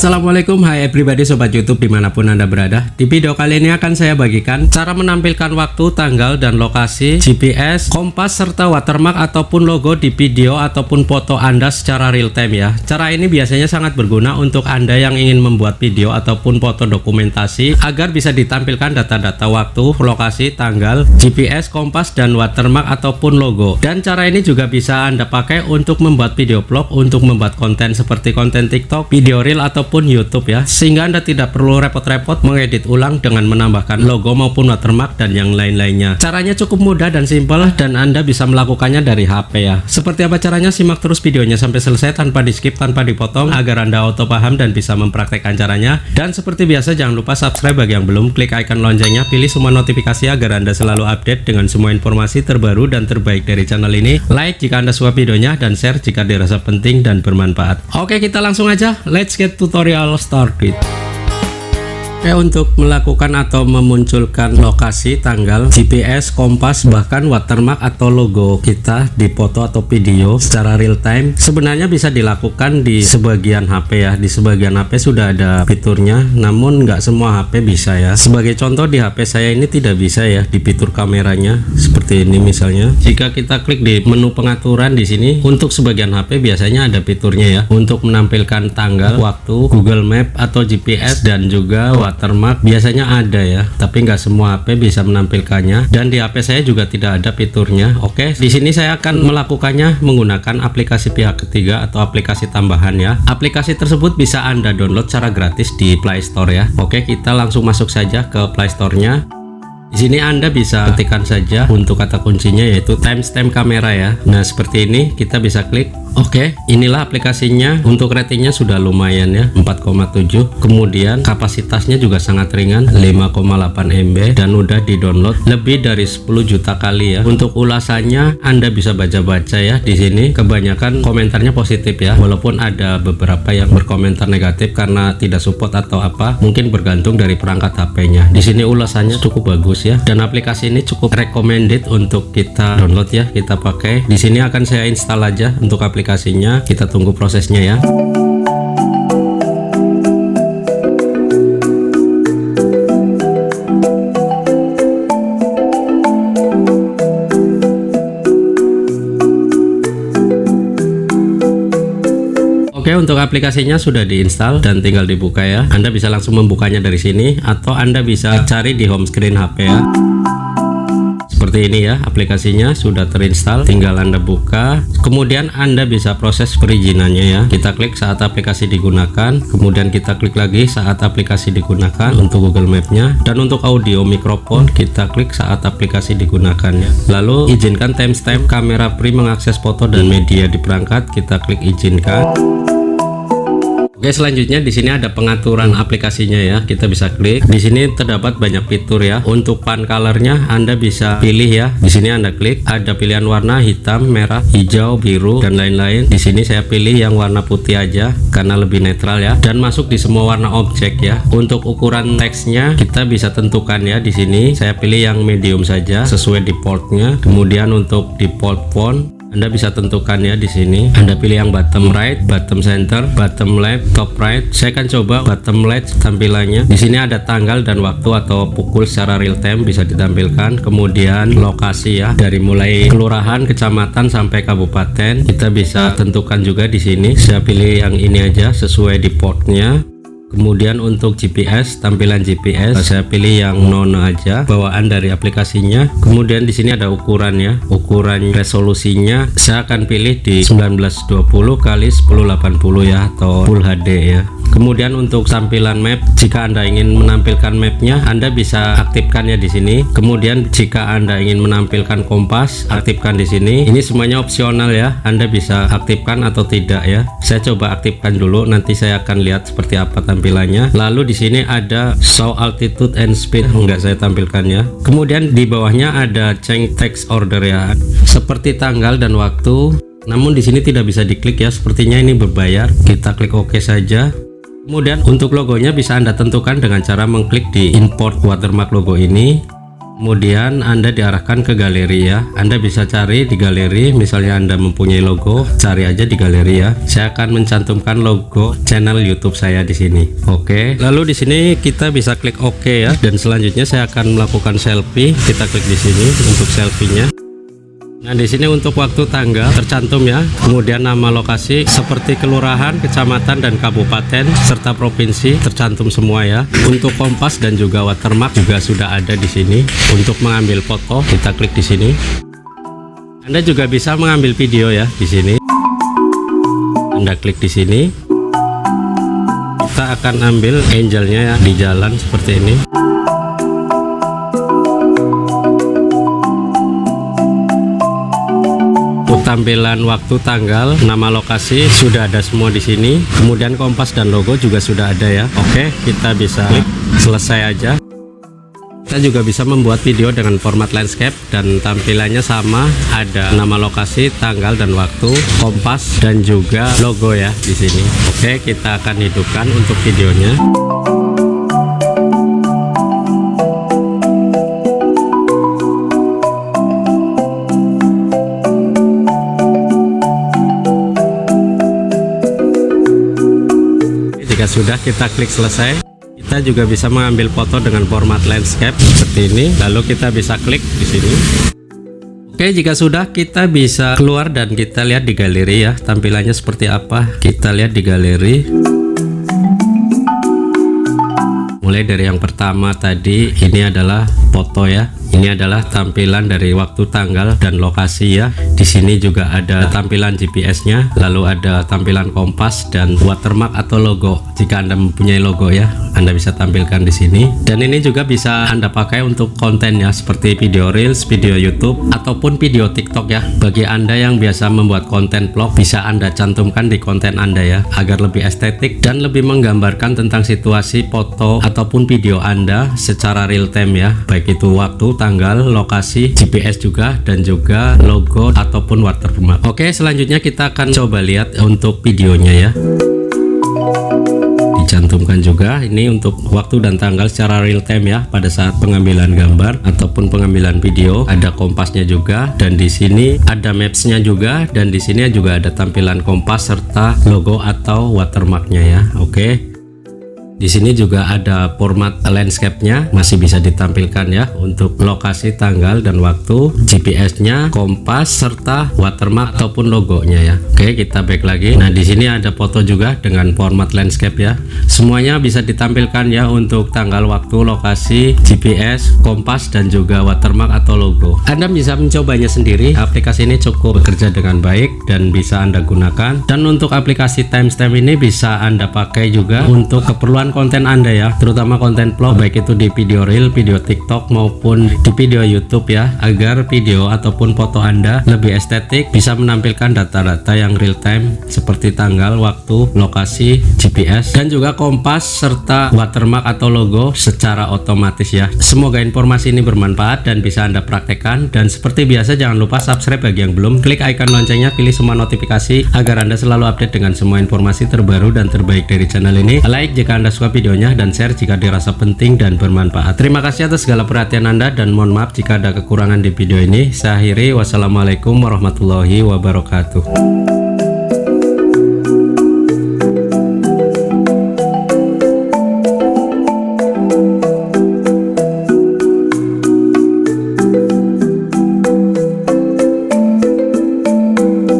Assalamualaikum, hai everybody sobat YouTube dimanapun anda berada. Di video kali ini akan saya bagikan cara menampilkan waktu, tanggal, dan lokasi, GPS, kompas, serta watermark ataupun logo di video ataupun foto anda secara real time ya. Cara ini biasanya sangat berguna untuk anda yang ingin membuat video ataupun foto dokumentasi agar bisa ditampilkan data-data waktu, lokasi, tanggal, GPS, kompas, dan watermark ataupun logo. Dan cara ini juga bisa anda pakai untuk membuat video vlog, untuk membuat konten seperti konten TikTok, video reel ataupun YouTube ya, sehingga anda tidak perlu repot-repot mengedit ulang dengan menambahkan logo maupun watermark dan yang lain-lainnya. Caranya cukup mudah dan simpel dan anda bisa melakukannya dari HP ya. Seperti apa caranya? Simak terus videonya sampai selesai tanpa di skip, tanpa dipotong agar anda auto paham dan bisa mempraktekkan caranya. Dan seperti biasa jangan lupa subscribe bagi yang belum, klik icon loncengnya, pilih semua notifikasi agar anda selalu update dengan semua informasi terbaru dan terbaik dari channel ini. Like jika anda suka videonya dan share jika dirasa penting dan bermanfaat. Oke, kita langsung aja, let's get tutorial started. Oke, untuk melakukan atau memunculkan lokasi, tanggal, GPS, kompas, bahkan watermark atau logo kita di foto atau video secara real time sebenarnya bisa dilakukan di sebagian HP ya. Di sebagian HP sudah ada fiturnya, namun nggak semua HP bisa ya. Sebagai contoh, di HP saya ini tidak bisa ya di fitur kameranya seperti ini misalnya. Jika kita klik di menu pengaturan di sini, untuk sebagian HP biasanya ada fiturnya ya, untuk menampilkan tanggal, waktu, Google Map atau GPS, dan juga watermark biasanya ada ya, tapi nggak semua HP bisa menampilkannya, dan di HP saya juga tidak ada fiturnya. Oke, di sini saya akan melakukannya menggunakan aplikasi pihak ketiga atau aplikasi tambahan ya. Aplikasi tersebut bisa anda download secara gratis di Play Store ya. Oke, kita langsung masuk saja ke Play Store-nya. Di sini anda bisa ketikkan saja untuk kata kuncinya yaitu timestamp kamera ya. Nah, seperti ini kita bisa klik. Oke, inilah aplikasinya. Untuk ratingnya sudah lumayan ya, 4,7. Kemudian kapasitasnya juga sangat ringan, 5,8 MB, dan udah di-download lebih dari 10 juta kali ya. Untuk ulasannya anda bisa baca-baca ya. Di sini kebanyakan komentarnya positif ya, walaupun ada beberapa yang berkomentar negatif karena tidak support atau apa, mungkin bergantung dari perangkat HP-nya. Di sini ulasannya cukup bagus ya, dan aplikasi ini cukup recommended untuk kita download ya, kita pakai. Di sini akan saya install aja untuk aplikasinya, kita tunggu prosesnya ya. Oke, untuk aplikasinya sudah diinstal dan tinggal dibuka ya. Anda bisa langsung membukanya dari sini atau Anda bisa cari di home screen HP ya. Seperti ini ya, aplikasinya sudah terinstall, tinggal anda buka, kemudian anda bisa proses perizinannya ya. Kita klik saat aplikasi digunakan, kemudian kita klik lagi saat aplikasi digunakan untuk Google Map-nya, dan untuk audio mikrofon kita klik saat aplikasi digunakan ya. Lalu izinkan timestamp kamera free mengakses foto dan media di perangkat, kita klik izinkan. Oke, selanjutnya di sini ada pengaturan aplikasinya ya. Kita bisa klik. Di sini terdapat banyak fitur ya. Untuk font colornya anda bisa pilih ya. Di sini anda klik, ada pilihan warna hitam, merah, hijau, biru, dan lain-lain. Di sini saya pilih yang warna putih aja karena lebih netral ya. Dan masuk di semua warna objek ya. Untuk ukuran teksnya kita bisa tentukan ya. Di sini saya pilih yang medium saja sesuai defaultnya. Kemudian untuk default font anda bisa tentukan ya. Di sini anda pilih yang bottom right, bottom center, bottom left, top right. Saya akan coba bottom left tampilannya. Di sini ada tanggal dan waktu atau pukul secara real time bisa ditampilkan. Kemudian lokasi ya, dari mulai kelurahan, kecamatan sampai kabupaten kita bisa tentukan juga di sini. Saya pilih yang ini aja sesuai defaultnya. Kemudian untuk GPS, tampilan GPS saya pilih yang none aja, bawaan dari aplikasinya. Kemudian di sini ada ukuran ya, ukuran resolusinya saya akan pilih di 1920 kali 1080 ya, atau Full HD ya. Kemudian untuk tampilan map, jika anda ingin menampilkan mapnya anda bisa aktifkan ya di sini. Kemudian jika anda ingin menampilkan kompas, aktifkan di sini. Ini semuanya opsional ya, anda bisa aktifkan atau tidak ya. Saya coba aktifkan dulu, nanti saya akan lihat seperti apa tampilannya. Lalu di sini ada show altitude and speed, enggak saya tampilkan ya. Kemudian di bawahnya ada change text order ya, seperti tanggal dan waktu. Namun di sini tidak bisa diklik ya, sepertinya ini berbayar. Kita klik OK saja. Kemudian untuk logonya bisa anda tentukan dengan cara mengklik di import watermark logo ini. Kemudian Anda diarahkan ke galeri ya. Anda bisa cari di galeri, misalnya Anda mempunyai logo, cari aja di galeri ya. Saya akan mencantumkan logo channel YouTube saya di sini. Oke. Lalu di sini kita bisa klik OK ya. Dan selanjutnya saya akan melakukan selfie. Kita klik di sini untuk selfie-nya. Nah, di sini untuk waktu tanggal tercantum ya. Kemudian nama lokasi seperti kelurahan, kecamatan dan kabupaten serta provinsi tercantum semua ya. Untuk kompas dan juga watermark juga sudah ada di sini. Untuk mengambil foto, kita klik di sini. Anda juga bisa mengambil video ya di sini. Anda klik di sini. Kita akan ambil angelnya ya di jalan seperti ini. Tampilan waktu, tanggal, nama lokasi sudah ada semua di sini. Kemudian kompas dan logo juga sudah ada ya. Oke, kita bisa klik selesai aja. Kita juga bisa membuat video dengan format landscape dan tampilannya sama, ada nama lokasi, tanggal dan waktu, kompas dan juga logo ya di sini. Oke, kita akan hidupkan untuk videonya. Jika sudah, kita klik selesai. Kita juga bisa mengambil foto dengan format landscape seperti ini. Lalu kita bisa klik di sini. Oke, jika sudah, kita bisa keluar dan kita lihat di galeri ya. Tampilannya seperti apa? Kita lihat di galeri. Mulai dari yang pertama tadi, ini adalah foto ya. Ini adalah tampilan dari waktu, tanggal dan lokasi ya. Di sini juga ada tampilan GPS-nya, lalu ada tampilan kompas dan watermark atau logo. Jika Anda mempunyai logo ya, Anda bisa tampilkan di sini. Dan ini juga bisa Anda pakai untuk konten ya, seperti video Reels, video YouTube ataupun video TikTok ya. Bagi Anda yang biasa membuat konten vlog, bisa Anda cantumkan di konten Anda ya, agar lebih estetik dan lebih menggambarkan tentang situasi foto ataupun video Anda secara real time ya, baik itu waktu, tanggal, lokasi, GPS juga, dan juga logo ataupun watermark. Oke, selanjutnya kita akan coba lihat untuk videonya ya. Dicantumkan juga ini untuk waktu dan tanggal secara real time ya, pada saat pengambilan gambar ataupun pengambilan video. Ada kompasnya juga, dan di sini ada mapsnya juga, dan di sini juga ada tampilan kompas serta logo atau watermarknya ya. Oke. Di sini juga ada format landscape-nya, masih bisa ditampilkan ya, untuk lokasi, tanggal dan waktu, GPS-nya, kompas serta watermark ataupun logonya ya. Oke, kita back lagi. Nah, di sini ada foto juga dengan format landscape ya. Semuanya bisa ditampilkan ya, untuk tanggal, waktu, lokasi, GPS, kompas dan juga watermark atau logo. Anda bisa mencobanya sendiri. Aplikasi ini cukup bekerja dengan baik dan bisa Anda gunakan. Dan untuk aplikasi timestamp ini bisa Anda pakai juga untuk keperluan konten Anda ya, terutama konten vlog, baik itu di video reel, video TikTok maupun di video YouTube ya, agar video ataupun foto Anda lebih estetik, bisa menampilkan data-data yang real time seperti tanggal, waktu, lokasi, GPS dan juga kompas serta watermark atau logo secara otomatis ya. Semoga informasi ini bermanfaat dan bisa Anda praktekkan, dan seperti biasa jangan lupa subscribe bagi yang belum, klik icon loncengnya, pilih semua notifikasi agar Anda selalu update dengan semua informasi terbaru dan terbaik dari channel ini. Like jika Anda suka videonya dan share jika dirasa penting dan bermanfaat. Terima kasih atas segala perhatian Anda dan mohon maaf jika ada kekurangan di video ini. Saya akhiri, wassalamualaikum warahmatullahi wabarakatuh.